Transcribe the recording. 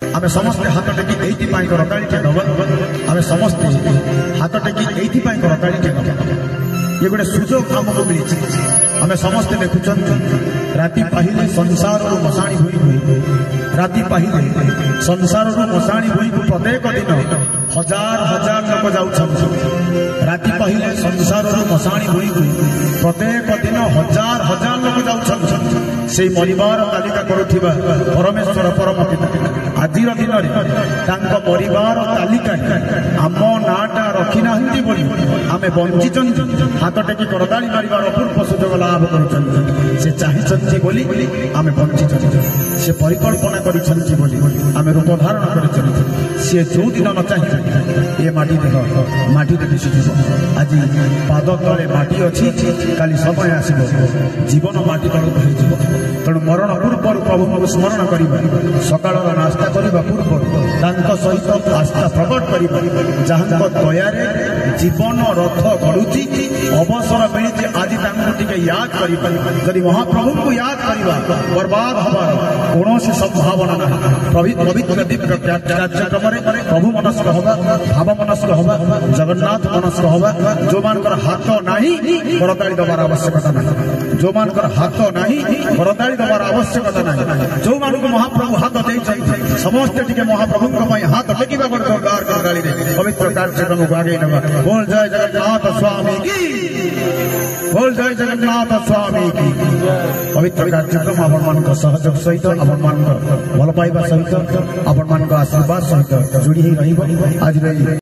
आमे समस्ते हाथ टेकी एइथि पाई करताली के दबा आमे समस्ते हाथ टेकी एइथि पाई करताली के दबा ये गोटे सुजोग हमको मिली आमे समस्ते देखुचन राति पहिले संसार रो मसाणी होई राति पहिले संसार रो मसाणी होई प्रत्येक दिन हजार हजार लोग जाउछन राति पहिले संसार रो मसाणी होई प्रत्येक दिन हजार हजार लोग जाउछन से परिवार तालिका करुथिबा परमेश्वर परम पिता आजिर दिन में परिवार तालिका आम नाटा रखी ना आमे बंचिचन हाथ टेकी करताली मारिबार अपूर्व सुजोग लाभ कर चाहिए बोली आमे बंचिचन से परिकल्पना करिसंती बोली आमे रूप धारण कर सी जो दिन न चाहिए ये माटी देख माटी दिशुज आज पाद तले माटी अच्छी काली समय आसब जीवन माटी तल तेणु मरण पूर्व प्रभु को स्मरण कर सकाल नास्ता करने पूर्व सहित आस्था प्रकट कर जहाँ दया जीवन रथ गढ़ुची अवसर मिली आज टे याद कर महाप्रभु को याद करवा बर्बाद हबार कौन संभावना ना पवित्र दिव्य कार्यक्रम प्रभु मनस्क हवा भाव मनस्क हवा जगन्नाथ मनस्क हवा जो मान हाथ नाही करताली दबार आवश्यकता ना जो मान हाथ नाही करताली दबार आवश्यकता ना जो मान महाप्रभु हाथ दे समस्त टिके महाप्रभु हाथ टेकिबा दरकार करताली पवित्र कार्यक्रम को आगे नवा बोल जय जगन्नाथ स्वामी की बोल जय जगन्नाथ स्वामी की पवित्र कार्यक्रम आपण मान सहयोग सहित आपण मान भल पाइबा सहित आपण मान आशीर्वाद सहित जोड़ी रही आज